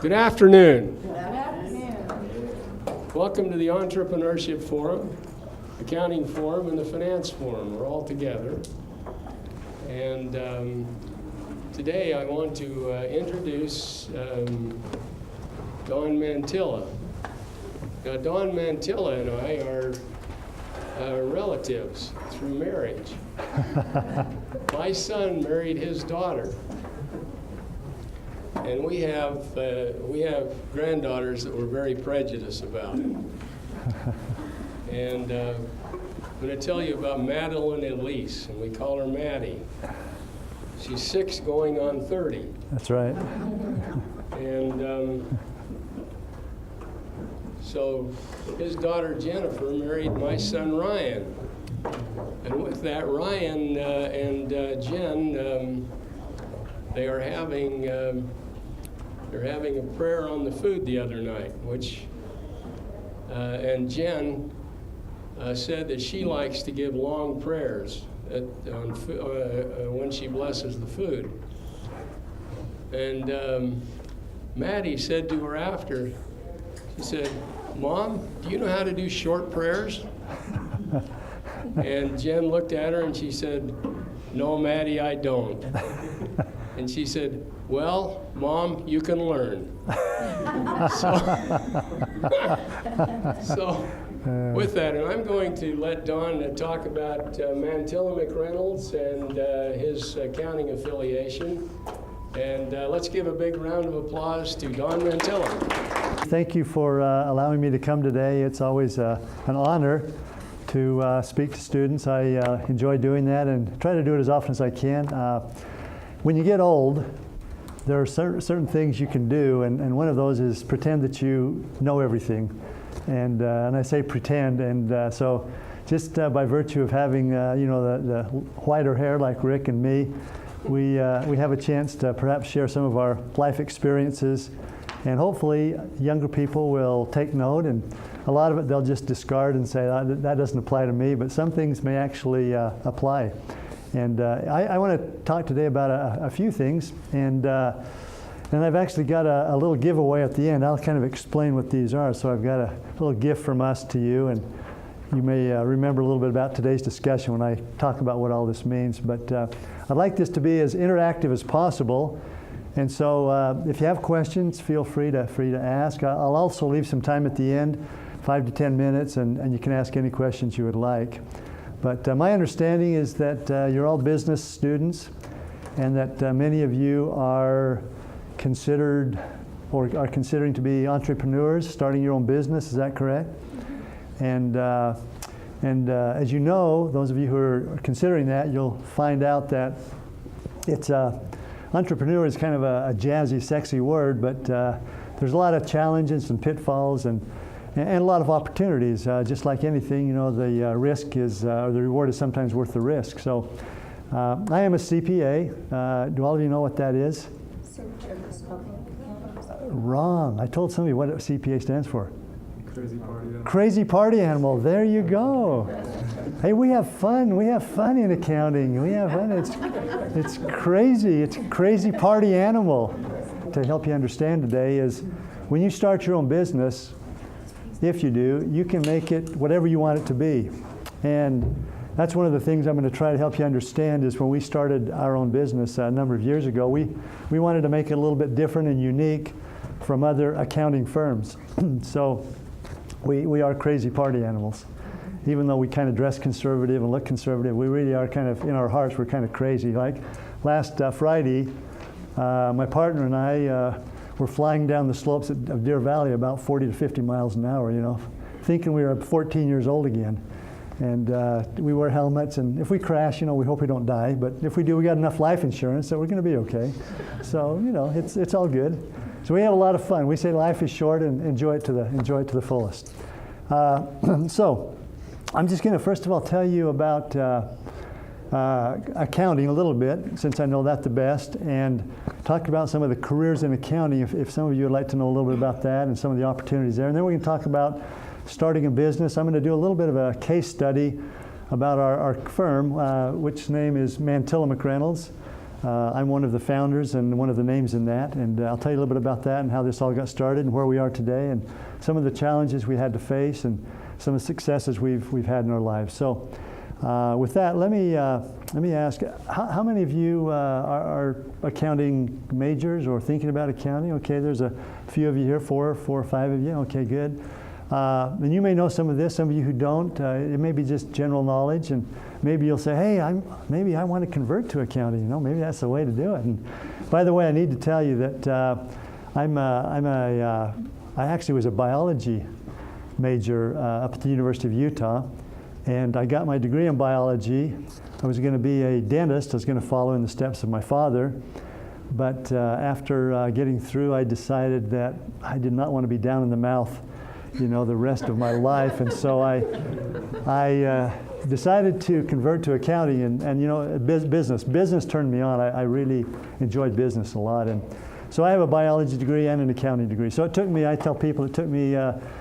Good afternoon. Good afternoon. Welcome to the Entrepreneurship Forum, Accounting Forum, and the Finance Forum. We're all together. And today I want to introduce Dawn Mantyla. Now, Dawn Mantyla and I are relatives through marriage. My son married his daughter. And we have granddaughters that we're very prejudiced about. And I'm going to tell you about Madeline Elise, and we call her Maddie. She's 6 going on 30. That's right. And so his daughter Jennifer married my son Ryan. And with that, Ryan and Jen, they're having a prayer on the food the other night, which, and Jen said that she likes to give long prayers when she blesses the food. And Maddie said to her after, she said, "Mom, do you know how to do short prayers?" And Jen looked at her and she said, "No, Maddie, I don't." And she said, "Well, Mom, you can learn." So with that, and I'm going to let Don talk about Mantyla McReynolds and his accounting affiliation. And let's give a big round of applause to Don Mantyla. Thank you for allowing me to come today. It's always an honor to speak to students. I enjoy doing that and try to do it as often as I can. When you get old, there are certain things you can do, and one of those is pretend that you know everything. And I say pretend, and so just by virtue of having the whiter hair like Rick and me, we have a chance to perhaps share some of our life experiences, and hopefully younger people will take note, and a lot of it they'll just discard and say, that doesn't apply to me, but some things may actually apply. And I want to talk today about a few things, and I've actually got a little giveaway at the end. I'll kind of explain what these are. So I've got a little gift from us to you, and you may remember a little bit about today's discussion when I talk about what all this means. But I'd like this to be as interactive as possible, and so if you have questions, feel free to ask. I'll also leave some time at the end, 5 to 10 minutes, and you can ask any questions you would like. But my understanding is that you're all business students, and that many of you are considered or are considering to be entrepreneurs, starting your own business. Is that correct? And as you know, those of you who are considering that, you'll find out that it's entrepreneur is kind of a jazzy, sexy word, but there's a lot of challenges and pitfalls and a lot of opportunities. Just like anything, the risk is, or the reward is sometimes worth the risk. So I am a CPA. Do all of you know what that is? Wrong. I told somebody what CPA stands for. Crazy party animal. Crazy party animal. There you go. Hey, we have fun. We have fun in accounting. We have fun. It's crazy. It's crazy party animal. To help you understand today is when you start your own business, if you do, you can make it whatever you want it to be. And that's one of the things I'm going to try to help you understand is when we started our own business a number of years ago, we wanted to make it a little bit different and unique from other accounting firms. So we are crazy party animals. Even though we kind of dress conservative and look conservative, we really are kind of, in our hearts, we're kind of crazy. Like last Friday, my partner and I were flying down the slopes of Deer Valley about 40 to 50 miles an hour, thinking we were 14 years old again. And we wear helmets, and if we crash, we hope we don't die. But if we do, we got enough life insurance that we're going to be okay. So, it's all good. So we have a lot of fun. We say life is short, and enjoy it to the fullest. So, I'm just going to first of all tell you about accounting a little bit, since I know that the best, and talk about some of the careers in accounting. If some of you would like to know a little bit about that and some of the opportunities there, and then we can talk about starting a business. I'm going to do a little bit of a case study about our firm, which name is Mantyla McReynolds. I'm one of the founders and one of the names in that, and I'll tell you a little bit about that and how this all got started and where we are today and some of the challenges we had to face and some of the successes we've had in our lives. So with that, let me ask, how many of you are accounting majors or thinking about accounting? Okay, there's a few of you here, four or five of you. Okay, good. And you may know some of this. Some of you who don't, it may be just general knowledge, and maybe you'll say, "Hey, maybe I want to convert to accounting. You know, maybe that's the way to do it." And by the way, I need to tell you that I actually was a biology major up at the University of Utah. And I got my degree in biology. I was going to be a dentist. I was going to follow in the steps of my father. But after getting through, I decided that I did not want to be down in the mouth, you know, the rest of my life. And so I decided to convert to accounting. And you know, business turned me on. I really enjoyed business a lot. And so I have a biology degree and an accounting degree. So it took me, I tell people, it took me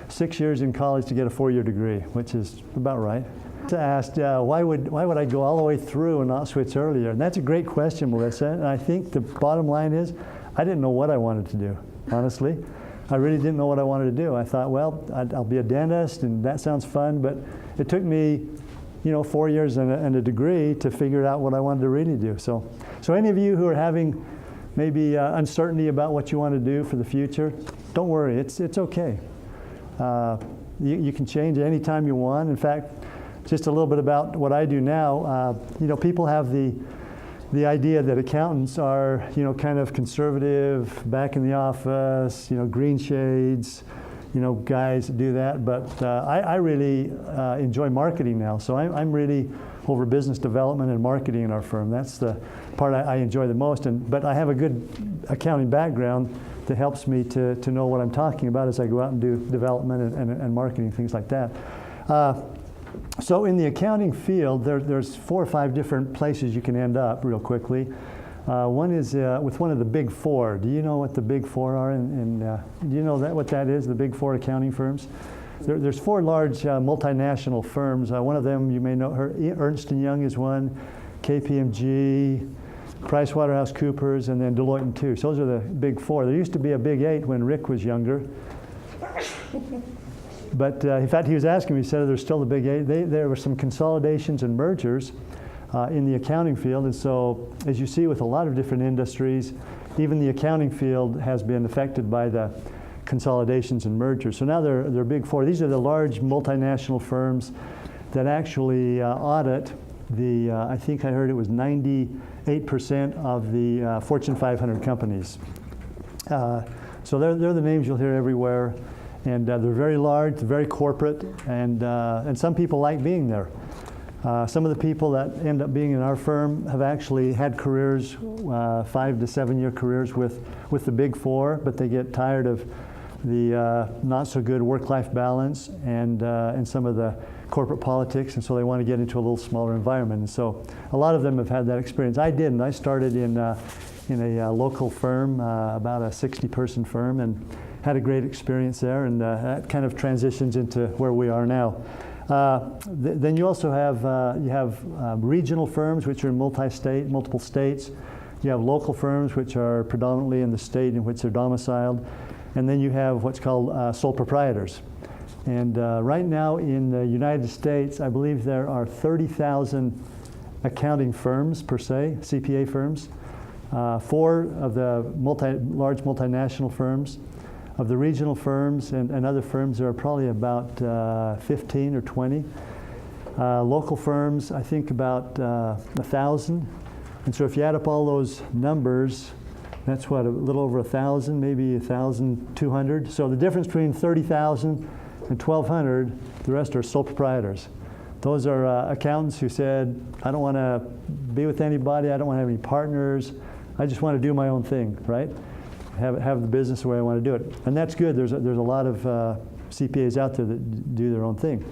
6 years in college to get a 4-year degree, which is about right. To ask, why would I go all the way through and not switch earlier? And that's a great question, Melissa. And I think the bottom line is, I didn't know what I wanted to do, honestly. I really didn't know what I wanted to do. I thought, well, I'll be a dentist, and that sounds fun. But it took me, you know, 4 years and a degree to figure out what I wanted to really do. So any of you who are having maybe uncertainty about what you want to do for the future, don't worry, it's okay. You can change any time you want. In fact, just a little bit about what I do now. You know, people have the idea that accountants are, you know, kind of conservative, back in the office, you know, green shades, you know, guys that do that. But I really enjoy marketing now. So I'm really over business development and marketing in our firm. That's the part I enjoy the most. But I have a good accounting background that helps me to know what I'm talking about as I go out and do development and marketing, things like that. So in the accounting field, there's 4 or 5 different places you can end up real quickly. One is with one of the big 4. Do you know what the big 4 are? Do you know what that is, the big 4 accounting firms? There's 4 large multinational firms. One of them you may know, Ernst & Young is one, KPMG, PricewaterhouseCoopers, and then Deloitte & Touche. Those are the big 4. There used to be a big 8 when Rick was younger. But in fact, he was asking me, he said there's still the big 8. There were some consolidations and mergers in the accounting field. And so, as you see with a lot of different industries, even the accounting field has been affected by the consolidations and mergers. So now they're big 4. These are the large multinational firms that actually audit the, I think I heard it was 98% of the Fortune 500 companies. So they're the names you'll hear everywhere. And they're very large, very corporate, and some people like being there. Some of the people that end up being in our firm have actually had careers, 5 to 7 year careers with the big 4, but they get tired of the not so good work-life balance and some of the corporate politics, and so they want to get into a little smaller environment. And so a lot of them have had that experience. I didn't. I started in a local firm, about a 60-person firm, and had a great experience there, and that kind of transitions into where we are now. Then you also have regional firms, which are in multiple states. You have local firms, which are predominantly in the state in which they're domiciled. And then you have what's called sole proprietors. And right now in the United States, I believe there are 30,000 accounting firms per se, CPA firms. 4 of the large multinational firms. Of the regional firms and other firms, there are probably about 15 or 20. Local firms, I think about 1,000. And so if you add up all those numbers, that's what, a little over 1,000, maybe 1,200. So the difference between 30,000 and 1,200, the rest are sole proprietors. Those are accountants who said, I don't want to be with anybody, I don't want to have any partners, I just want to do my own thing, right? Have the business the way I want to do it. And that's good. There's a lot of CPAs out there that do their own thing.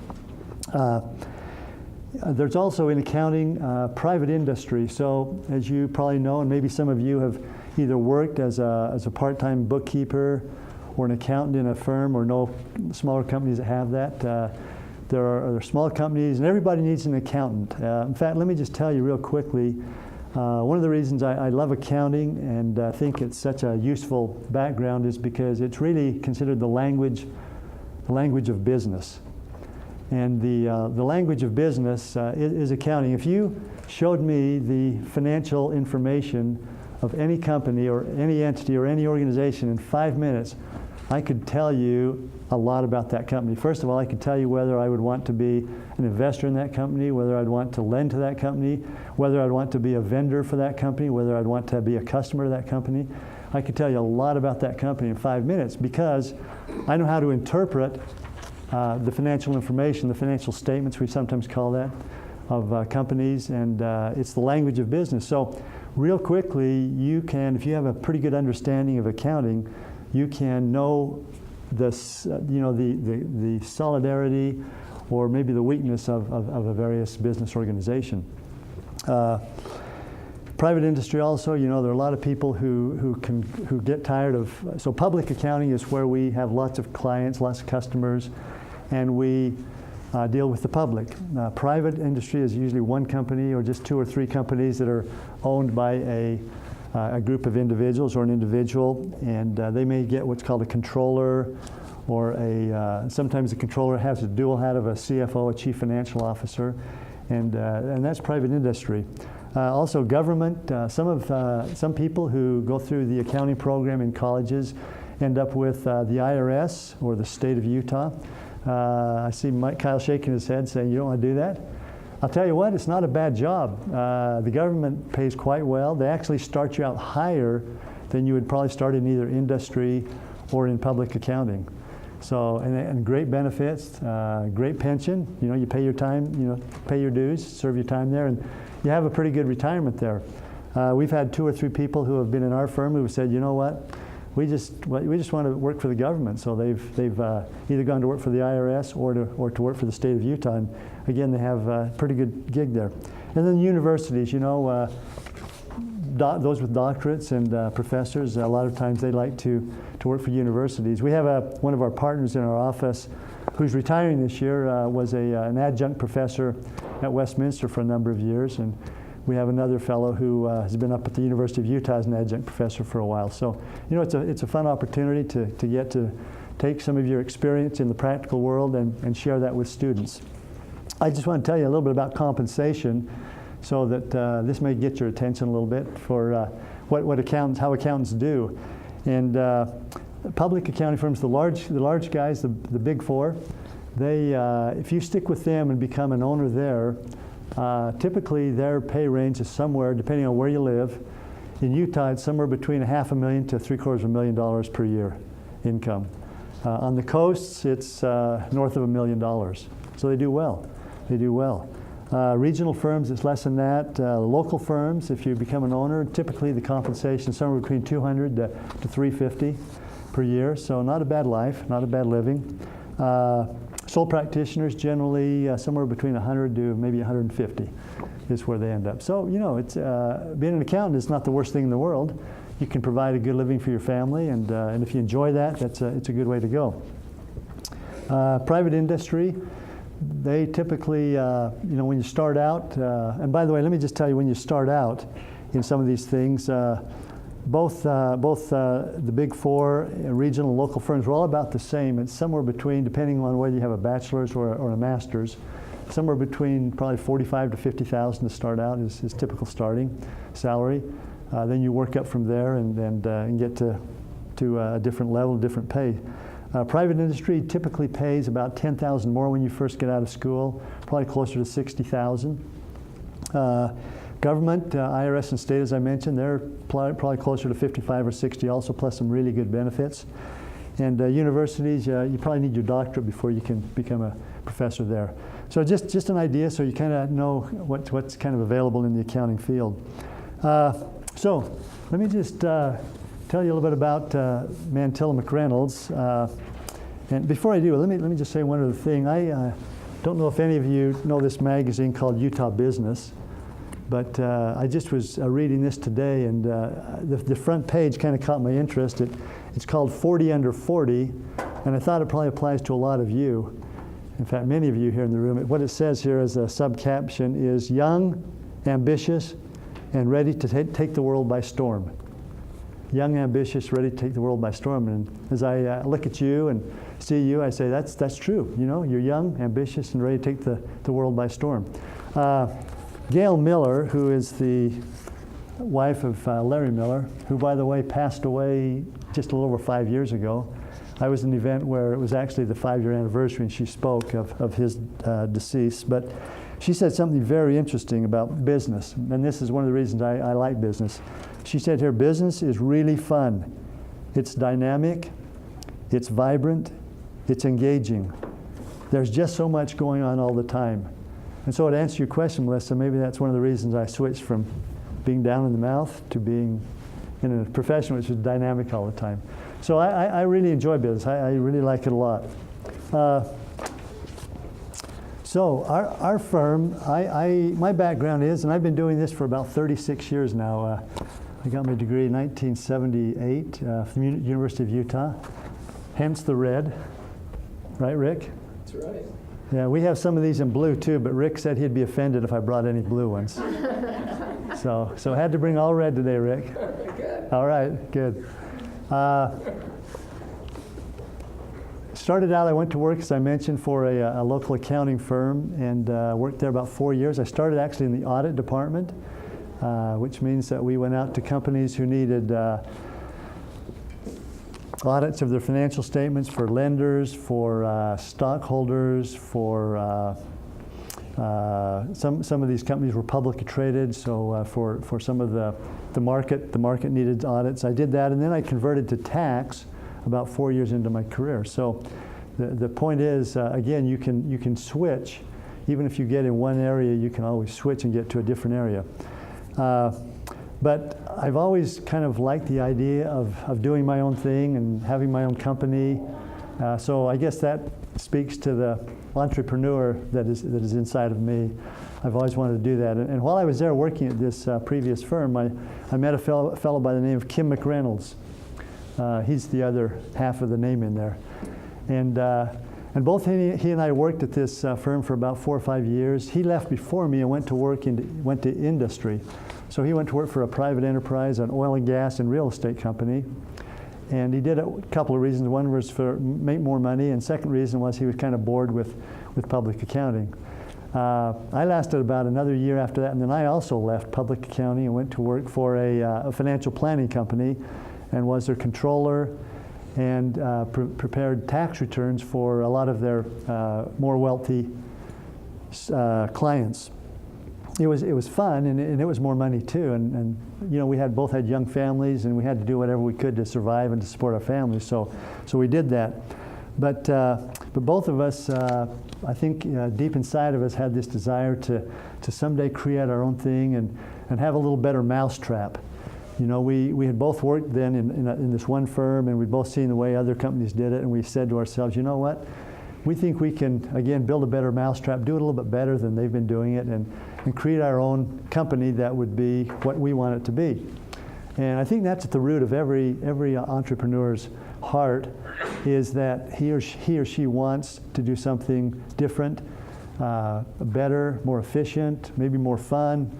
There's also in accounting private industry. So as you probably know, and maybe some of you have either worked as a part-time bookkeeper or an accountant in a firm, or know smaller companies that have that. There are small companies, and everybody needs an accountant. In fact, let me just tell you real quickly, One of the reasons I love accounting and think it's such a useful background is because it's really considered the language of business. And the language of business is accounting. If you showed me the financial information of any company or any entity or any organization in 5 minutes, I could tell you a lot about that company. First of all, I could tell you whether I would want to be an investor in that company, whether I'd want to lend to that company, whether I'd want to be a vendor for that company, whether I'd want to be a customer of that company. I could tell you a lot about that company in 5 minutes because I know how to interpret the financial information, the financial statements, we sometimes call that, of companies, and it's the language of business. So real quickly, you can, if you have a pretty good understanding of accounting, you can know the solidarity or maybe the weakness of a various business organization. Private industry also, there are a lot of people who get tired of, so public accounting is where we have lots of clients, lots of customers, and we deal with the public. Private industry is usually one company or just 2 or 3 companies that are owned by a group of individuals or an individual, and they may get what's called a controller, or sometimes the controller has a dual hat of a CFO, a chief financial officer, and that's private industry. Also government, some people who go through the accounting program in colleges end up with the IRS or the state of Utah. I see Kyle shaking his head saying, you don't want to do that? I'll tell you what, it's not a bad job. The government pays quite well. They actually start you out higher than you would probably start in either industry or in public accounting. So, and great benefits, great pension. You pay your time, pay your dues, serve your time there, and you have a pretty good retirement there. We've had 2 or 3 people who have been in our firm who have said, you know what, we just want to work for the government. So they've either gone to work for the IRS or to work for the state of Utah. And again, they have a pretty good gig there. And then universities, those with doctorates and professors, a lot of times they like to work for universities. We have one of our partners in our office who's retiring this year, was an adjunct professor at Westminster for a number of years, and we have another fellow who has been up at the University of Utah as an adjunct professor for a while. So, it's a fun opportunity to get to take some of your experience in the practical world and share that with students. I just want to tell you a little bit about compensation, so that this may get your attention a little bit for how accountants do. And public accounting firms, the large guys, the big 4, they if you stick with them and become an owner there, typically their pay range is somewhere, depending on where you live. In Utah, it's somewhere between $500,000 to $750,000 per year income. On the coasts, it's north of $1 million. So they do well. They do well. Regional firms, it's less than that. Local firms, if you become an owner, typically the compensation is somewhere between $200,000 to $350,000 per year. So not a bad life, not a bad living. Sole practitioners, generally somewhere between 100 to maybe 150 is where they end up. So, it's being an accountant is not the worst thing in the world. You can provide a good living for your family, and if you enjoy that, it's a good way to go. Private industry, they typically, when you start out, and by the way, let me just tell you, when you start out in some of these things, both the big 4 regional and local firms are all about the same. It's somewhere between, depending on whether you have a bachelor's or a master's, somewhere between probably $45,000 to $50,000 to start out is typical starting salary. Then you work up from there and get to a different level, different pay. Private industry typically pays about $10,000 more when you first get out of school, probably closer to $60,000. Government, IRS and state, as I mentioned, they're probably closer to 55 or 60 also, plus some really good benefits. And universities, you probably need your doctorate before you can become a professor there. So just an idea, so you kind of know what's kind of available in the accounting field. So let me just tell you a little bit about Mantyla McReynolds. And before I do, let me just say one other thing. I don't know if any of you know this magazine called Utah Business. But I just was reading this today, and the front page kind of caught my interest. It's called 40 Under 40, and I thought it probably applies to a lot of you. In fact, many of you here in the room. What it says here as a subcaption is young, ambitious, and ready to take the world by storm. Young, ambitious, ready to take the world by storm. And as I look at you and see you, I say, that's true. You know, you're young, ambitious, and ready to take the world by storm. Gail Miller, who is the wife of Larry Miller, who, by the way, passed away just a little over 5 years ago. I was in an event where it was actually the 5-year anniversary, and she spoke of his decease. But she said something very interesting about business, and this is one of the reasons I like business. She said here, business is really fun. It's dynamic, it's vibrant, it's engaging. There's just so much going on all the time. And so to answer your question, Melissa, maybe that's one of the reasons I switched from being down in the mouth to being in a profession which is dynamic all the time. So I really enjoy business. I really like it a lot. So our firm, my background is, and I've been doing this for about 36 years now. I got my degree in 1978 from the University of Utah, hence the red. Right, Rick? That's right. Yeah, we have some of these in blue too, but Rick said he'd be offended if I brought any blue ones. So I had to bring all red today, Rick. Good. All right, good. Started out, I went to work, as I mentioned, for a local accounting firm, and worked there about 4 years. I started actually in the audit department, which means that we went out to companies who needed audits of their financial statements for lenders, for stockholders, for some of these companies were publicly traded, so for some of the market needed audits. I did that, and then I converted to tax about 4 years into my career. So the point is, again, you can switch. Even if you get in one area, you can always switch and get to a different area. But I've always kind of liked the idea of doing my own thing and having my own company. So I guess that speaks to the entrepreneur that is inside of me. I've always wanted to do that. And while I was there working at this previous firm, I met a fellow by the name of Kim McReynolds. He's the other half of the name in there. And both he and I worked at this firm for about 4 or 5 years. He left before me and went to industry. So he went to work for a private enterprise, an oil and gas and real estate company. And he did it a couple of reasons. One was for make more money, and second reason was he was kind of bored with public accounting. I lasted about another year after that, and then I also left public accounting and went to work for a financial planning company and was their controller and prepared tax returns for a lot of their more wealthy clients. It was fun, and it was more money too. And you know, we both had young families, and we had to do whatever we could to survive and to support our families. So we did that. But both of us, I think, deep inside of us, had this desire to someday create our own thing and have a little better mousetrap. You know, we had both worked then in this one firm, and we'd both seen the way other companies did it, and we said to ourselves, you know what? We think we can, again, build a better mousetrap, do it a little bit better than they've been doing it, and create our own company that would be what we want it to be. And I think that's at the root of every entrepreneur's heart, is that he or she wants to do something different, better, more efficient, maybe more fun,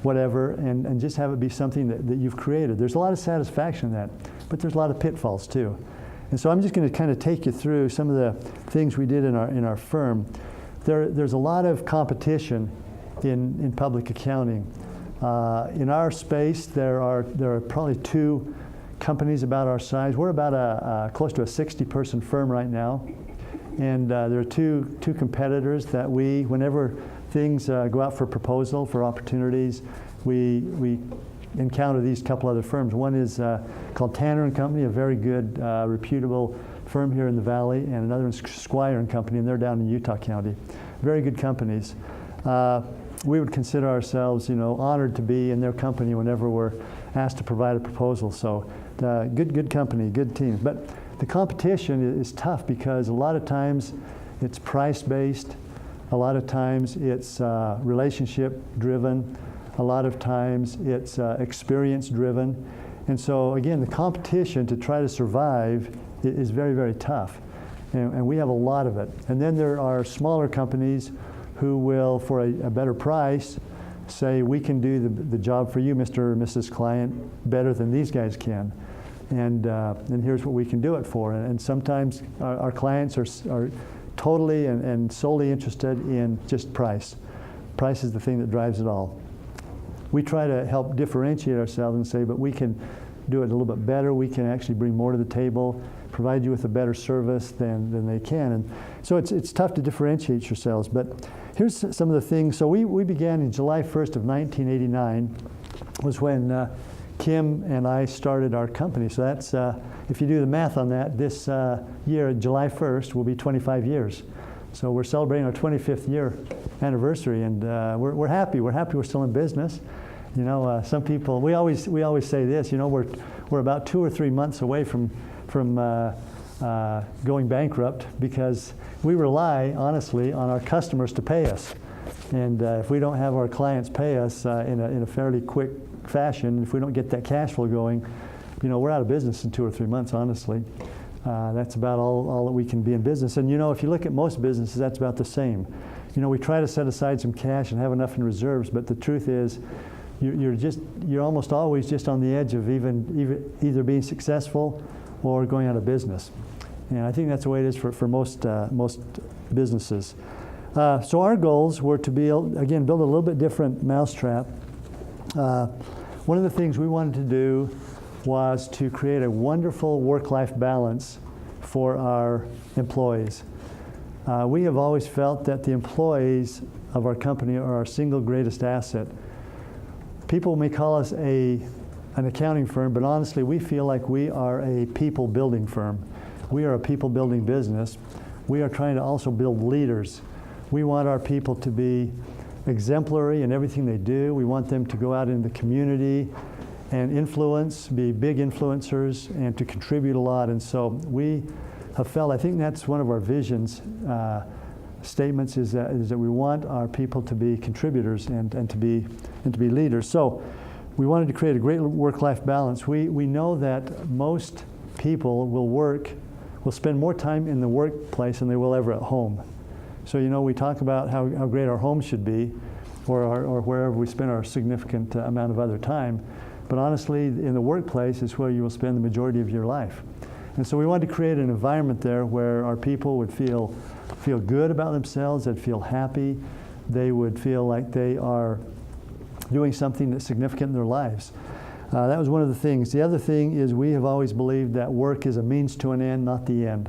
whatever, and just have it be something that you've created. There's a lot of satisfaction in that, but there's a lot of pitfalls too. And so I'm just going to kind of take you through some of the things we did in our firm. There's a lot of competition in public accounting. In our space, there are probably 2 companies about our size. We're about close to a 60-person firm right now, and there are two competitors that whenever things go out for proposal for opportunities, we encounter these couple other firms. One is called Tanner & Company, a very good, reputable firm here in the Valley, and another is Squire & Company, and they're down in Utah County. Very good companies. We would consider ourselves, you know, honored to be in their company whenever we're asked to provide a proposal. So good company, good teams. But the competition is tough because a lot of times it's price-based. A lot of times it's relationship-driven. A lot of times it's experience-driven. And so, again, the competition to try to survive is very, very tough. And we have a lot of it. And then there are smaller companies who will, for a better price, say, we can do the job for you, Mr. or Mrs. Client, better than these guys can. And here's what we can do it for. And sometimes our clients are totally and solely interested in just price. Price is the thing that drives it all. We try to help differentiate ourselves and say, but we can do it a little bit better. We can actually bring more to the table, provide you with a better service than they can. And so it's tough to differentiate yourselves. But here's some of the things. So we began in July 1st of 1989 was when Kim and I started our company. So that's, if you do the math on that, this year, July 1st, will be 25 years. So we're celebrating our 25th year anniversary, and we're happy. We're happy we're still in business. You know, some people, we always say this, you know, we're about 2 or 3 months away from going bankrupt, because we rely, honestly, on our customers to pay us. And if we don't have our clients pay us in a fairly quick fashion, if we don't get that cash flow going, you know, we're out of business in 2 or 3 months, honestly. That's about all that we can be in business. And you know, if you look at most businesses, that's about the same. You know, we try to set aside some cash and have enough in reserves, but the truth is, you're almost always just on the edge of either being successful or going out of business. And I think that's the way it is for most businesses. So our goals were to build a little bit different mousetrap. One of the things we wanted to do was to create a wonderful work-life balance for our employees. We have always felt that the employees of our company are our single greatest asset. People may call us an accounting firm, but honestly, we feel like we are a people-building firm. We are a people-building business. We are trying to also build leaders. We want our people to be exemplary in everything they do. We want them to go out in the community and influence, be big influencers, and to contribute a lot. And so we have felt, I think that's one of our visions statements, is that we want our people to be contributors and to be leaders. So we wanted to create a great work-life balance. We know that most people will spend more time in the workplace than they will ever at home. So, you know, we talk about how great our home should be, or wherever we spend our significant amount of other time. But honestly, in the workplace is where you will spend the majority of your life. And so we wanted to create an environment there where our people would feel good about themselves, they'd feel happy, they would feel like they are doing something that's significant in their lives. That was one of the things. The other thing is, we have always believed that work is a means to an end, not the end.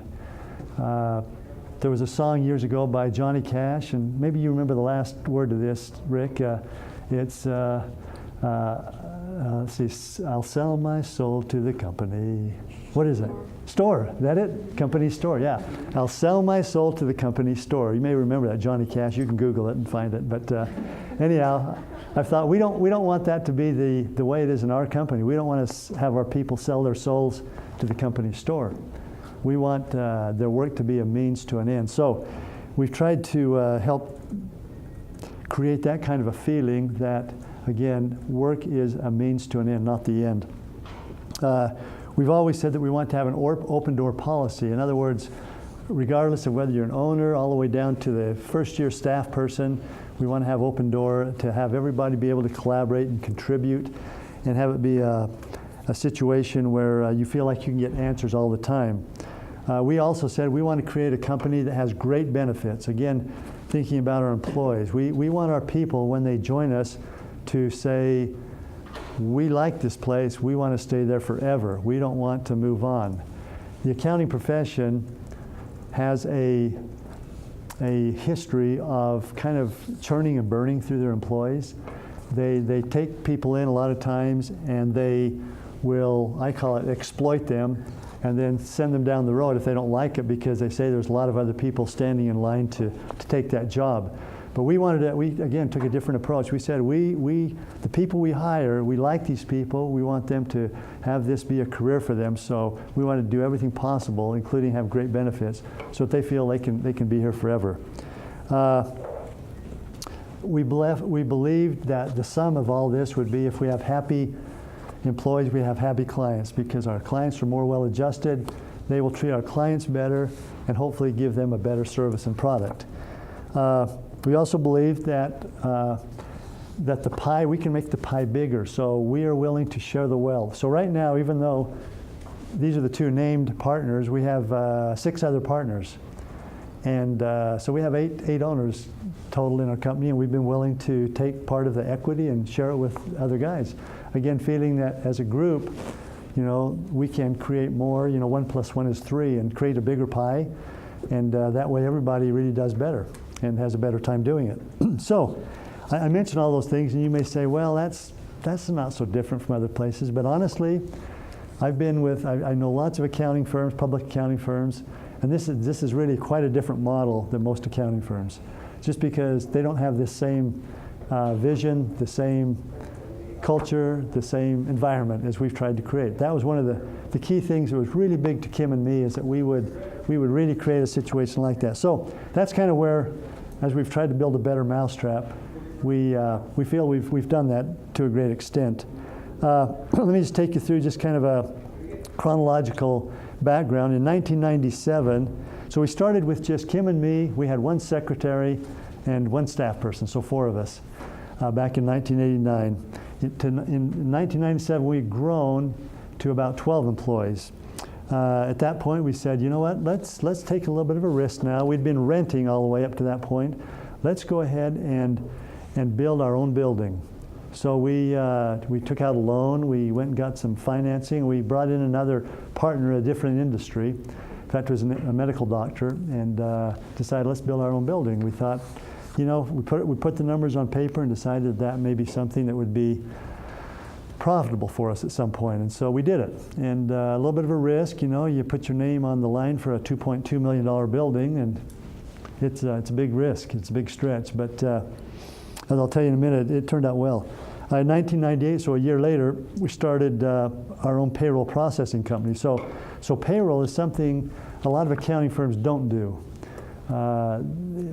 There was a song years ago by Johnny Cash, and maybe you remember the last word to this, Rick. It's, let's see, I'll sell my soul to the company. What is it? Store. Is that it? Company store, yeah. I'll sell my soul to the company store. You may remember that, Johnny Cash. You can Google it and find it. But anyhow, I thought we don't want that to be the way it is in our company. We don't want to have our people sell their souls to the company store. We want their work to be a means to an end. So we've tried to help create that kind of a feeling that, again, work is a means to an end, not the end. We've always said that we want to have an open door policy. In other words, regardless of whether you're an owner all the way down to the first-year staff person, we want to have open door to have everybody be able to collaborate and contribute, and have it be a situation where you feel like you can get answers all the time. We also said we want to create a company that has great benefits. Again, thinking about our employees. We want our people, when they join us, to say, we like this place, we want to stay there forever. We don't want to move on. The accounting profession has a history of kind of churning and burning through their employees. They take people in a lot of times, and they will, I call it, exploit them, and then send them down the road if they don't like it, because they say there's a lot of other people standing in line to take that job. But we again took a different approach. We said, the people we hire, we like these people. We want them to have this be a career for them. So we want to do everything possible, including have great benefits, so that they feel they can be here forever. We believed that the sum of all this would be, if we have happy employees, we have happy clients, because our clients are more well-adjusted. They will treat our clients better and hopefully give them a better service and product. We also believe that that the pie, we can make the pie bigger. So we are willing to share the wealth. So right now, even though these are the two named partners, we have 6 other partners. And so we have eight owners total in our company, and we've been willing to take part of the equity and share it with other guys. Again, feeling that as a group, we can create more, 1 + 1 is 3, and create a bigger pie. And that way everybody really does better and has a better time doing it. So I mentioned all those things, and you may say, well, that's not so different from other places. But honestly, I know lots of accounting firms, public accounting firms, and this is really quite a different model than most accounting firms, just because they don't have this same vision, the same culture, the same environment as we've tried to create. That was one of the key things that was really big to Kim and me, is that we would really create a situation like that. So that's kind of where, as we've tried to build a better mousetrap, we feel we've done that to a great extent. Let me just take you through just kind of a chronological background. In 1997, so we started with just Kim and me. We had 1 secretary and 1 staff person, so 4 of us, back in 1989. In 1997, we had grown to about 12 employees. At that point, we said, you know what, let's take a little bit of a risk now. We'd been renting all the way up to that point. Let's go ahead and build our own building. So we took out a loan. We went and got some financing. We brought in another partner in a different industry. In fact, it was a medical doctor, and decided, let's build our own building. We thought, we put the numbers on paper and decided that may be something that would be profitable for us at some point, and so we did it. And a little bit of a risk, you put your name on the line for a $2.2 million building, and it's a big risk, it's a big stretch, but as I'll tell you in a minute, it turned out well. In 1998, so a year later, we started our own payroll processing company. So payroll is something a lot of accounting firms don't do.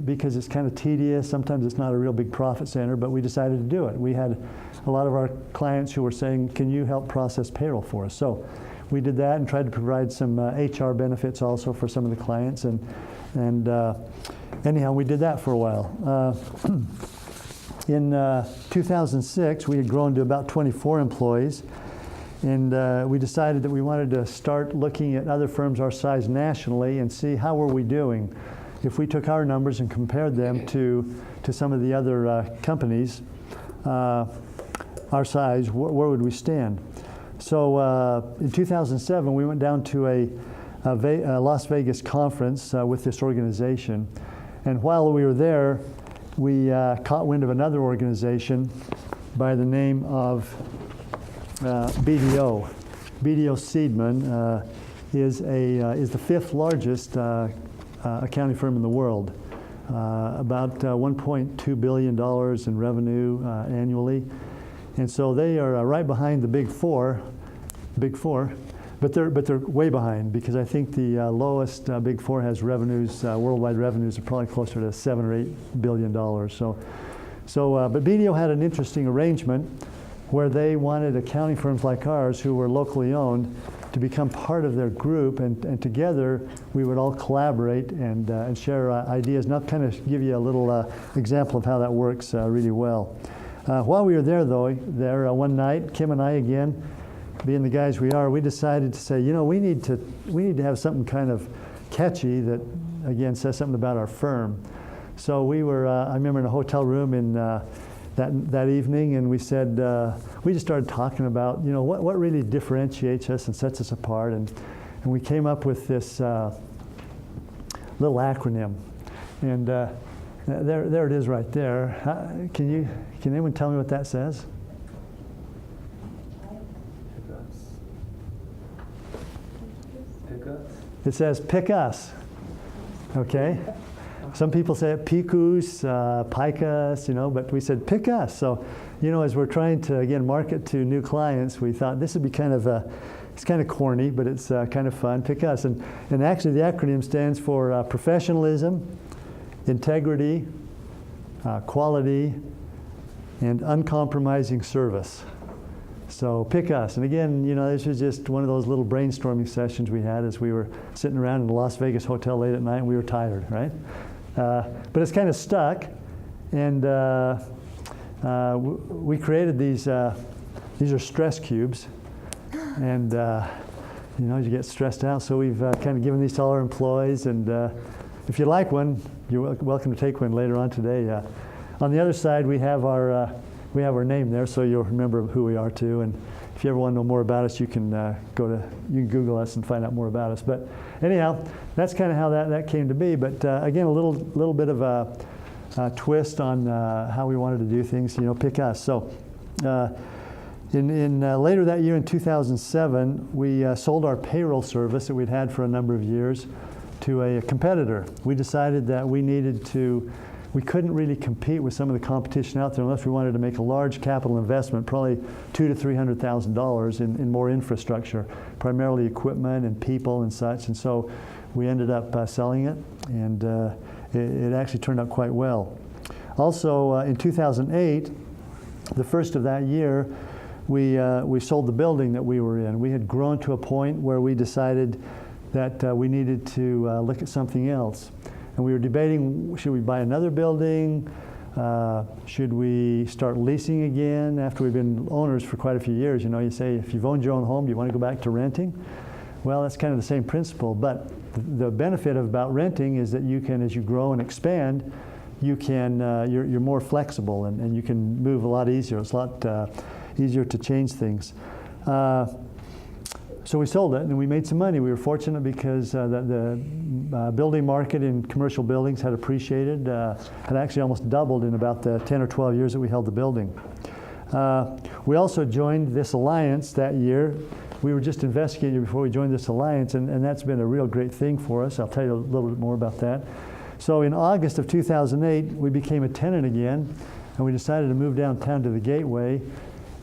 Because it's kind of tedious. Sometimes it's not a real big profit center, but we decided to do it. We had a lot of our clients who were saying, can you help process payroll for us? So we did that and tried to provide some HR benefits also for some of the clients. And anyhow, we did that for a while. In 2006, we had grown to about 24 employees. And we decided that we wanted to start looking at other firms our size nationally and see how were we doing. If we took our numbers and compared them to some of the other companies our size, where would we stand? So in 2007, we went down to a Las Vegas conference with this organization. And while we were there, we caught wind of another organization by the name of BDO. BDO Seidman is the 5th largest accounting firm in the world, about $1.2 billion in revenue annually. And so they are right behind the Big Four, but they're way behind, because I think the lowest Big Four has revenues, worldwide revenues, are probably closer to $7 or $8 billion. But BDO had an interesting arrangement where they wanted accounting firms like ours, who were locally owned, to become part of their group, and together we would all collaborate and share ideas. And I'll kind of give you a little example of how that works really well. While we were there, though, one night, Kim and I, again, being the guys we are, we decided to say, we need to have something kind of catchy that, again, says something about our firm. So we were, I remember, in a hotel room in that evening, and we said, we just started talking about, what really differentiates us and sets us apart, and we came up with this little acronym, and there it is right there. Can anyone tell me what that says? Pick us. It says pick us. Okay. Some people say it picus, picus, but we said pick us. So, as we're trying to, again, market to new clients, we thought this would be kind of it's kind of corny, but it's kind of fun, pick us. And actually the acronym stands for professionalism, integrity, quality, and uncompromising service. So pick us. And again, this was just one of those little brainstorming sessions we had as we were sitting around in the Las Vegas hotel late at night, and we were tired, right? But it's kind of stuck, and We created these are stress cubes, and you get stressed out, so we've kind of given these to all our employees, and if you like one, you're welcome to take one later on today. On the other side, we have our name there, so you'll remember who we are too. And if you ever want to know more about us, you can Google us and find out more about us. But anyhow, that's kind of how that came to be. But again, a little bit of a twist on how we wanted to do things. Pick us. So in later that year, in 2007, we sold our payroll service that we'd had for a number of years to a competitor. We decided that we couldn't really compete with some of the competition out there unless we wanted to make a large capital investment, probably $200,000 to $300,000 in more infrastructure, primarily equipment and people and such. And so we ended up selling it, and it actually turned out quite well. Also, in 2008, the first of that year, we sold the building that we were in. We had grown to a point where we decided that we needed to look at something else. And we were debating, should we buy another building? Should we start leasing again after we've been owners for quite a few years? You say, if you've owned your own home, do you want to go back to renting? Well, that's kind of the same principle. But the benefit about renting is that you can, as you grow and expand, you're more flexible and you can move a lot easier. It's a lot easier to change things. So we sold it, and we made some money. We were fortunate because the building market in commercial buildings had appreciated, had actually almost doubled in about the 10 or 12 years that we held the building. We also joined this alliance that year. We were just investigating before we joined this alliance, and that's been a real great thing for us. I'll tell you a little bit more about that. So in August of 2008, we became a tenant again, and we decided to move downtown to the Gateway.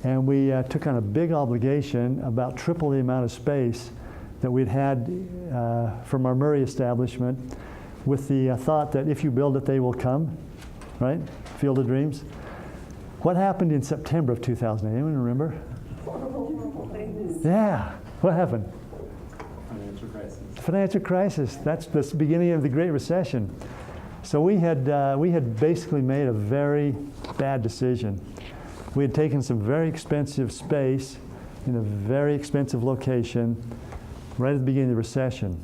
And we took on a big obligation, about triple the amount of space that we'd had from our Murray establishment, with the thought that if you build it, they will come, right? Field of Dreams. What happened in September of 2008? Anyone remember? Yeah, what happened? Financial crisis. Financial crisis. That's the beginning of the Great Recession. So we had basically made a very bad decision. We had taken some very expensive space in a very expensive location right at the beginning of the recession.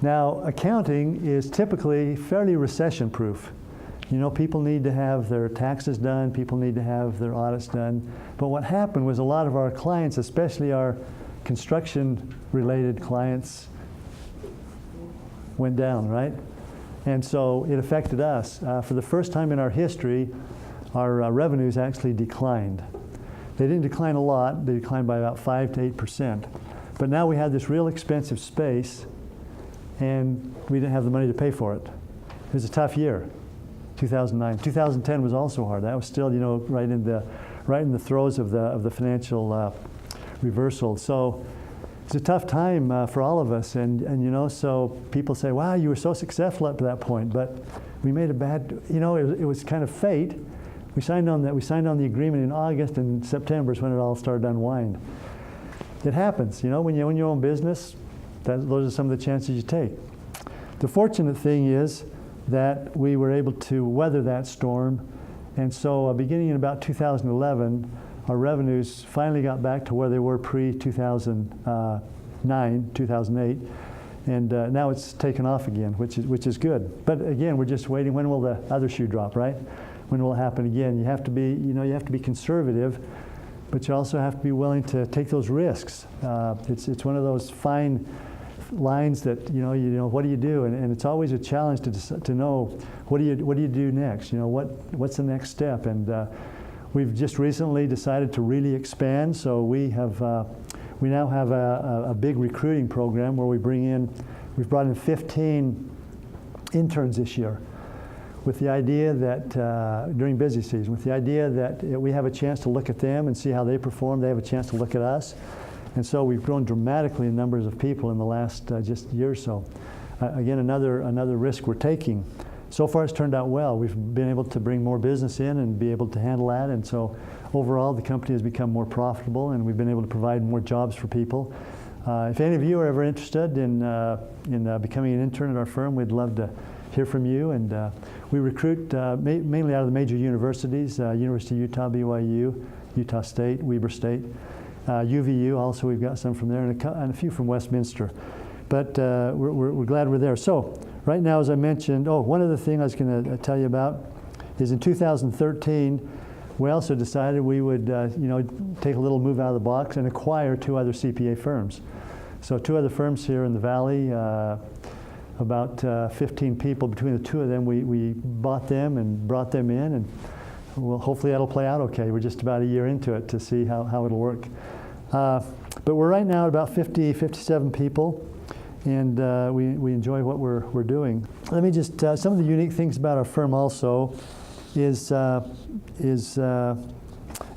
Now, accounting is typically fairly recession-proof. People need to have their taxes done, people need to have their audits done. But what happened was a lot of our clients, especially our construction-related clients, went down, right? And so it affected us. For the first time in our history, our revenues actually declined. They didn't decline a lot. They declined by about 5 to 8%. But now we had this real expensive space, and we didn't have the money to pay for it. It was a tough year, 2009. 2010 was also hard. That was still, right in the throes of the financial reversal. So it's a tough time for all of us. And so people say, "Wow, you were so successful up to that point." But we made a bad. It was kind of fate. We signed on the agreement in August, and September is when it all started to unwind. It happens, when you own your own business, those are some of the chances you take. The fortunate thing is that we were able to weather that storm, and so beginning in about 2011, our revenues finally got back to where they were pre-2009, 2008, and now it's taken off again, which is good. But again, we're just waiting. When will the other shoe drop, right? When will it happen again? You have to be conservative, but you also have to be willing to take those risks. It's one of those fine lines that what do you do, and it's always a challenge to know what do you do next. What's the next step? And we've just recently decided to really expand. So we now have a big recruiting program where we've brought in 15 interns this year, with the idea that during busy season, with the idea that we have a chance to look at them and see how they perform. They have a chance to look at us. And so we've grown dramatically in numbers of people in the last just year or so. Again, another risk we're taking. So far it's turned out well. We've been able to bring more business in and be able to handle that. And so overall the company has become more profitable, and we've been able to provide more jobs for people. If any of you are ever interested in becoming an intern at our firm, we'd love to hear from you. And we recruit mainly out of the major universities, University of Utah, BYU, Utah State, Weber State, UVU also, we've got some from there, and a few from Westminster. But we're glad we're there. So right now, as I mentioned, one other thing I was going to tell you about is in 2013, we also decided we would take a little move out of the box and acquire 2 other CPA firms. So 2 other firms here in the Valley, about 15 people. Between the 2 of them, we bought them and brought them in, and well, hopefully that'll play out okay. We're just about a year into it to see how it'll work. But we're right now at about 50, 57 people, and we enjoy what we're doing. Let me just, some of the unique things about our firm also is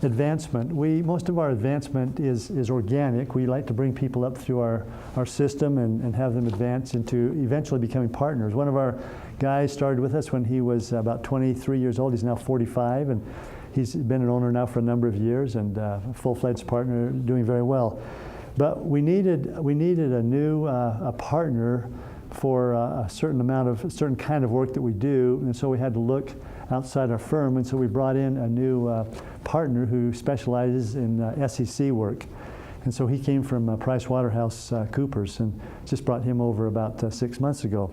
advancement. Most of our advancement is organic. We like to bring people up through our system and have them advance into eventually becoming partners. One of our guys started with us when he was about 23 years old. He's now 45, and he's been an owner now for a number of years and a full-fledged partner, doing very well. But we needed a new partner for a certain kind of work that we do, and so we had to look outside our firm, and so we brought in a new partner who specializes in SEC work. And so he came from PricewaterhouseCoopers, and just brought him over about 6 months ago.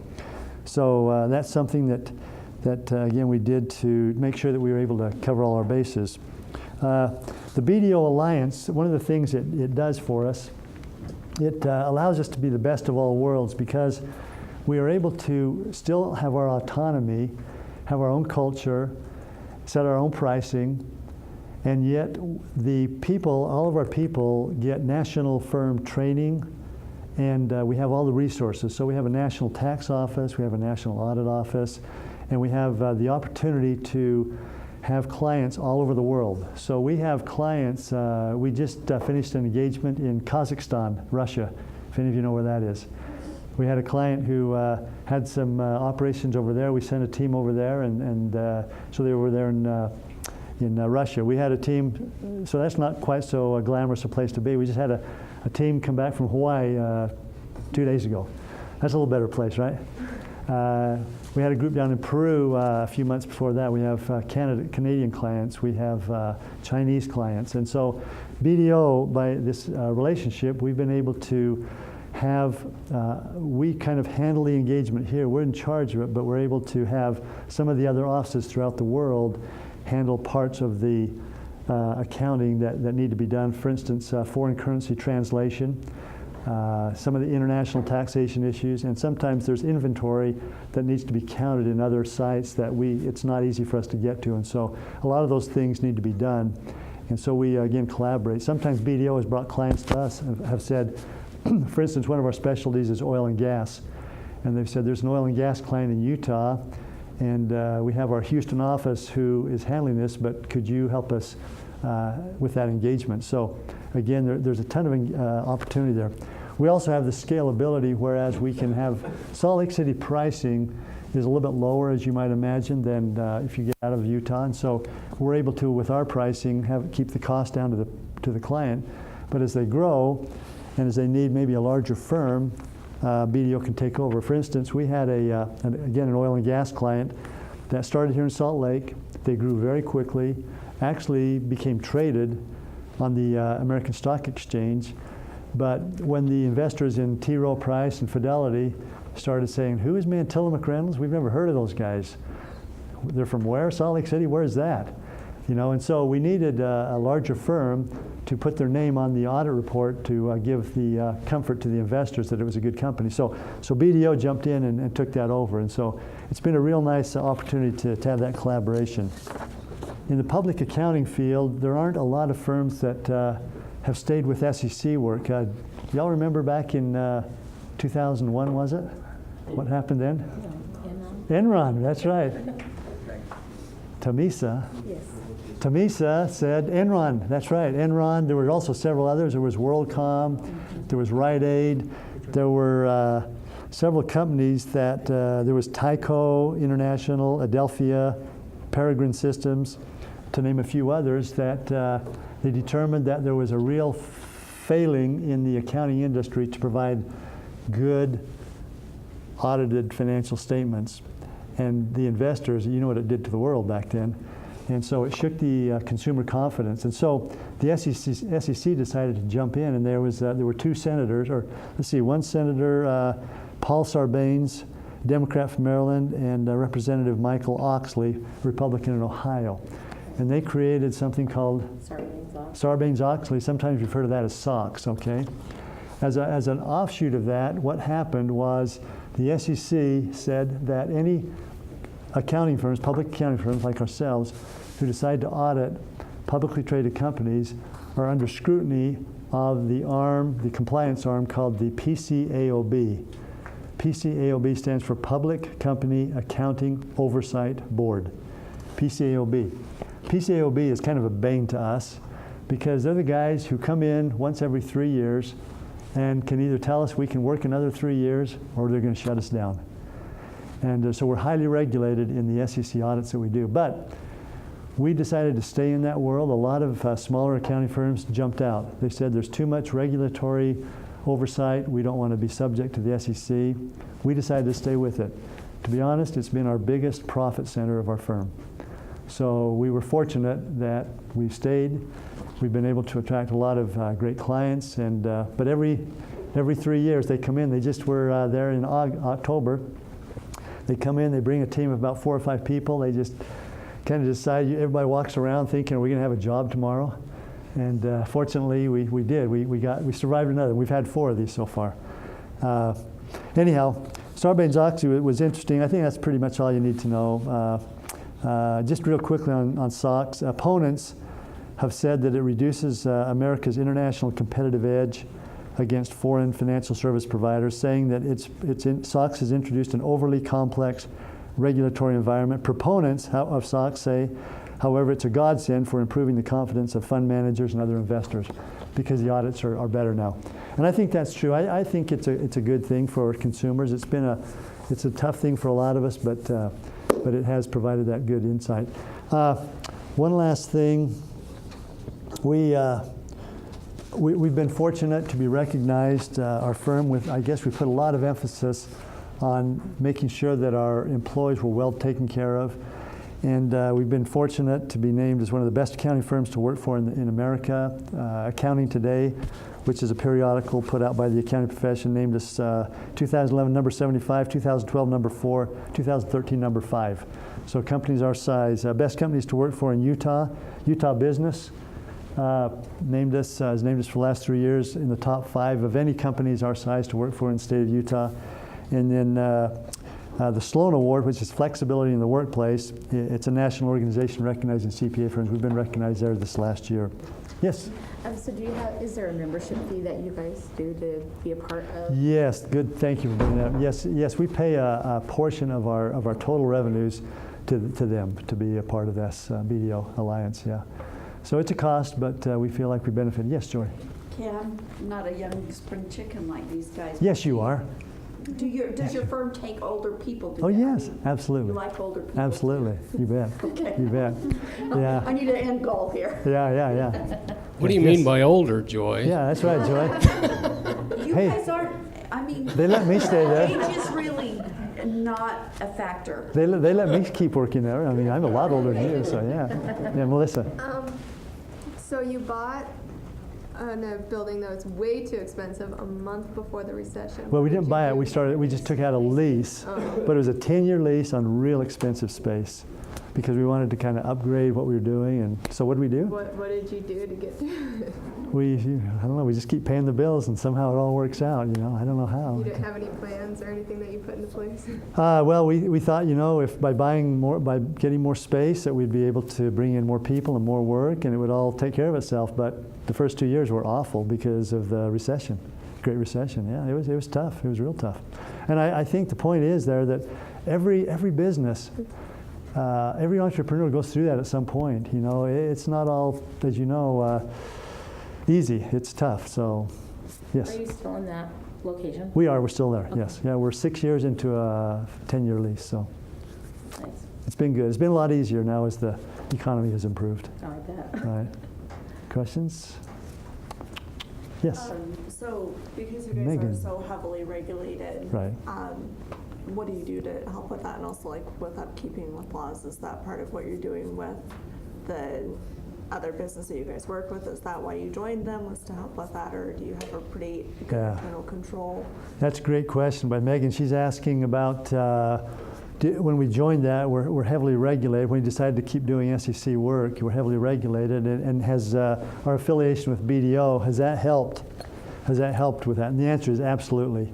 So that's something that again, we did to make sure that we were able to cover all our bases. The BDO Alliance, one of the things it does for us, it allows us to be the best of all worlds, because we are able to still have our autonomy, have our own culture, set our own pricing, and yet all of our people get national firm training, and we have all the resources. So we have a national tax office, we have a national audit office, and we have the opportunity to have clients all over the world. So we have clients, we just finished an engagement in Kazakhstan, Russia, if any of you know where that is. We had a client who had some operations over there. We sent a team over there, and so they were there in Russia. We had a team, so that's not quite so glamorous a place to be. We just had a team come back from Hawaii 2 days ago. That's a little better place, right? We had a group down in Peru a few months before that. We have Canadian clients. We have Chinese clients. And so BDO, by this relationship, we've been able to have, we kind of handle the engagement here. We're in charge of it, but we're able to have some of the other offices throughout the world handle parts of the accounting that need to be done. For instance, foreign currency translation, some of the international taxation issues, and sometimes there's inventory that needs to be counted in other sites that it's not easy for us to get to. And so a lot of those things need to be done. And so we, again, collaborate. Sometimes BDO has brought clients to us and have said, for instance, one of our specialties is oil and gas. And they've said, there's an oil and gas client in Utah, and we have our Houston office who is handling this, but could you help us with that engagement? So again, there's a ton of opportunity there. We also have the scalability, whereas we can have Salt Lake City pricing is a little bit lower, as you might imagine, than if you get out of Utah. And so we're able to, with our pricing, keep the cost down to the client. But as they grow, and as they need maybe a larger firm, BDO can take over. For instance, we had again, an oil and gas client that started here in Salt Lake. They grew very quickly, actually became traded on the American Stock Exchange. But when the investors in T. Rowe Price and Fidelity started saying, who is Mantyla McReynolds? We've never heard of those guys. They're from where? Salt Lake City? Where is that? And so we needed a larger firm to put their name on the audit report to give the comfort to the investors that it was a good company. So BDO jumped in and took that over. And so it's been a real nice opportunity to have that collaboration. In the public accounting field, there aren't a lot of firms that have stayed with SEC work. Y'all remember back in 2001, was it? What happened then? Enron, that's right. Tamisa. Yes. Tamisa said, Enron, that's right, Enron. There were also several others. There was WorldCom, there was Rite Aid, there were several companies that, there was Tyco International, Adelphia, Peregrine Systems, to name a few others, that they determined that there was a real failing in the accounting industry to provide good audited financial statements. and the investors, you know what it did to the world back then. And so it shook the consumer confidence. And so the SEC decided to jump in, and there were two senators, or let's see, one senator, Paul Sarbanes, Democrat from Maryland, and Representative Michael Oxley, Republican in Ohio. And they created something called Sarbanes-Oxley. Sometimes we've heard of that as SOX, okay? As an offshoot of that, what happened was the SEC said that any accounting firms, public accounting firms like ourselves, who decide to audit publicly traded companies are under scrutiny of the compliance arm called the PCAOB. PCAOB stands for Public Company Accounting Oversight Board, PCAOB. PCAOB is kind of a bane to us because they're the guys who come in once every 3 years and can either tell us we can work another 3 years or they're going to shut us down. And so we're highly regulated in the SEC audits that we do. But we decided to stay in that world. A lot of smaller accounting firms jumped out. They said there's too much regulatory oversight. We don't want to be subject to the SEC. We decided to stay with it. To be honest, it's been our biggest profit center of our firm. So we were fortunate that we stayed. We've been able to attract a lot of great clients. And but every 3 years they come in. They just were there in October. They come in, they bring a team of about 4 or 5 people. They just kind of decide, everybody walks around thinking, are we going to have a job tomorrow? And fortunately, we did. We survived another. We've had 4 of these so far. Anyhow, Sarbanes-Oxley was interesting. I think that's pretty much all you need to know. Just real quickly on SOX, opponents have said that it reduces America's international competitive edge against foreign financial service providers, saying that SOX has introduced an overly complex regulatory environment. Proponents of SOX say, however, it's a godsend for improving the confidence of fund managers and other investors because the audits are better now. And I think that's true. I think it's a good thing for consumers. It's a tough thing for a lot of us, but it has provided that good insight. One last thing, we've been fortunate to be recognized, our firm, with, I guess we put a lot of emphasis on making sure that our employees were well taken care of. And we've been fortunate to be named as one of the best accounting firms to work for in America. Accounting Today, which is a periodical put out by the accounting profession, named us 2011 number 75, 2012 number 4, 2013 number 5. So companies our size, best companies to work for in Utah. Utah Business has named us for the last 3 years in the top 5 of any companies our size to work for in the state of Utah. And then the Sloan Award, which is flexibility in the workplace, it's a national organization recognizing CPA firms. We've been recognized there this last year. Yes? So is there a membership fee that you guys do to be a part of? Yes, good, thank you for bringing that up. Yes, we pay a portion of our total revenues to them to be a part of this BDO Alliance, yeah. So it's a cost, but we feel like we benefit. Yes, Joy? Okay, I'm not a young spring chicken like these guys. Yes, you are. Does your firm take older people? Oh, yes, absolutely. You like older people? Absolutely, you bet. Okay. You bet. Yeah. I need an end goal here. Yeah. What do you mean by older, Joy? Yeah, that's right, Joy. You Hey. guys aren't, I mean. They let me stay there. Age is really not a factor. They let me keep working there. I mean, I'm a lot older than you, so yeah. Yeah, Melissa. So you bought a building that was way too expensive a month before the recession. Well, we didn't buy it. We just took out a lease, but it was a 10-year lease on real expensive space because we wanted to kind of upgrade what we were doing. And so what did we do? What did you do to get through it? I don't know, we just keep paying the bills and somehow it all works out, I don't know how. You didn't have any plans or anything that you put into place? Well, we thought, if by getting more space that we'd be able to bring in more people and more work and it would all take care of itself. But the first 2 years were awful because of the recession, Great Recession. Yeah, it was tough. It was real tough. And I think the point is there that every business, every entrepreneur goes through that at some point. It's not all, as you know, easy. It's tough. So, yes. Are you still in that location? We are. We're still there. Okay. Yes. Yeah. We're 6 years into a 10-year lease. So Nice. it's been good. It's been a lot easier now as the economy has improved. Oh, I bet. Right. Questions? Yes. So because you guys Megan. are so heavily regulated, Right. what do you do to help with that? And also like with upkeeping with laws, is that part of what you're doing with the other business that you guys work with? Is that why you joined them, was to help with that, or do you have a pretty good Yeah. internal control? That's a great question by Megan. She's asking about when we joined that, we're heavily regulated. When we decided to keep doing SEC work, we're heavily regulated, and has our affiliation with BDO, has that helped? Has that helped with that? And the answer is absolutely.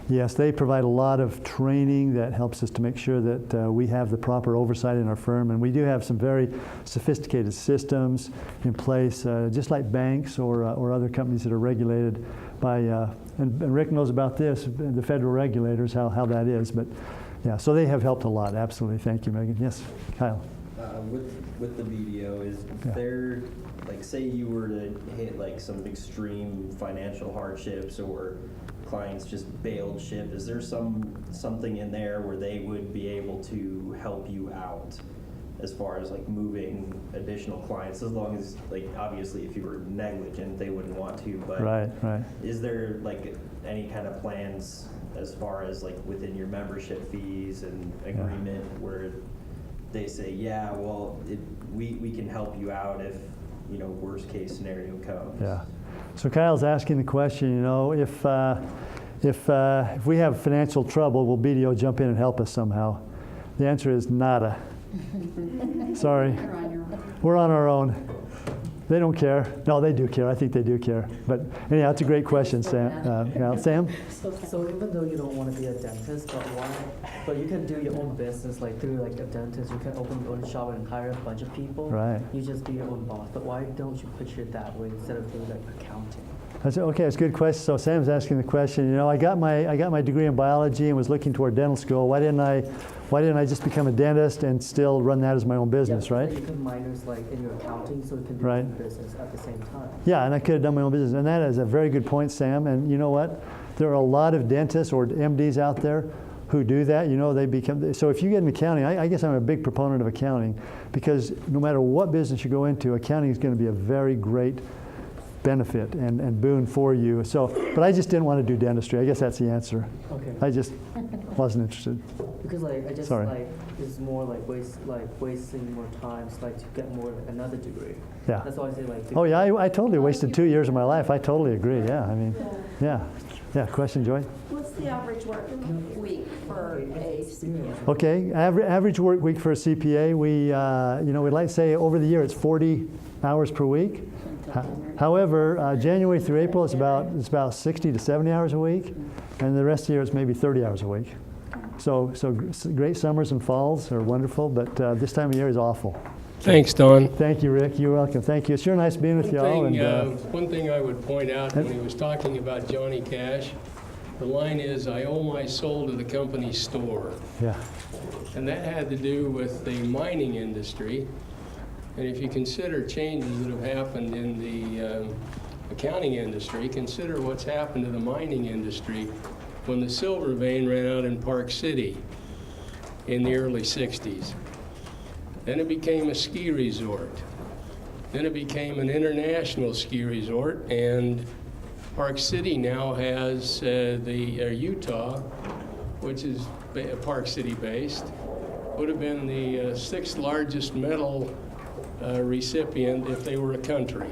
Yes, they provide a lot of training that helps us to make sure that we have the proper oversight in our firm, and we do have some very sophisticated systems in place, just like banks or other companies that are regulated by, and Rick knows about this, the federal regulators, how that is, but yeah, so they have helped a lot, absolutely. Thank you, Megan. Yes, Kyle. With the BDO, is Yeah. there, like, say you were to hit like some extreme financial hardships or clients just bailed ship, is there something in there where they would be able to help you out as far as like moving additional clients, as long as, like, obviously if you were negligent they wouldn't want to, but Right. is there like any kind of plans as far as like within your membership fees and agreement where they say, yeah, well, we can help you out if, you know, worst case scenario comes? Yeah. So Kyle's asking the question, you know, if we have financial trouble, will BDO jump in and help us somehow? The answer is nada. Sorry. You're on your own. We're on our own. They don't care. No, they do care. I think they do care. But anyhow, it's a great question, Sam. Sam? So even though you don't want to be a dentist, but you can do your own business, like through like a dentist, you can open your own shop and hire a bunch of people. Right. You just be your own boss. But why don't you picture it that way instead of doing like accounting? Okay, it's a good question. So Sam's asking the question, you know, I got my degree in biology and was looking toward dental school. Why didn't I just become a dentist and still run that as my own business, right? So you can minors like in your accounting, so you can do Right. your own business at the same time. Yeah, and I could have done my own business. And that is a very good point, Sam. And you know what? There are a lot of dentists or MDs out there who do that. You know, they become, so if you get in accounting, I guess I'm a big proponent of accounting, because no matter what business you go into, accounting is going to be a very great benefit and boon for you. So, but I just didn't want to do dentistry. I guess that's the answer. Okay. I just wasn't interested. Because like I just Sorry. like it's more like wasting more time, so, like to get more another degree. Yeah. That's why I say like. Oh yeah, I totally wasted 2 years of my life. I totally agree. Yeah, I mean, yeah. Question, Joy? What's the average work week for a CPA? Okay, average work week for a CPA, we'd like to say over the year it's 40 hours per week. However, January through April it's about 60 to 70 hours a week, and the rest of the year it's maybe 30 hours a week. So great summers and falls are wonderful, but this time of year is awful. Thanks, Don. Thank you, Rick. You're welcome. Thank you. It's sure nice being with y'all. One thing I would point out when he was talking about Johnny Cash, the line is, "I owe my soul to the company store." Yeah. And that had to do with the mining industry. And if you consider changes that have happened in the accounting industry, consider what's happened to the mining industry when the silver vein ran out in Park City in the early 60s. Then it became a ski resort. Then it became an international ski resort, and Park City now has Utah, which is Park City based, would have been the sixth largest metal recipient if they were a country.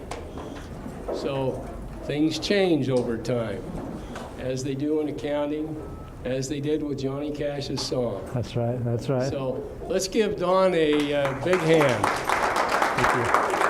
So things change over time, as they do in accounting, as they did with Johnny Cash's song. That's right. That's right. So let's give Don a big hand. Thank you.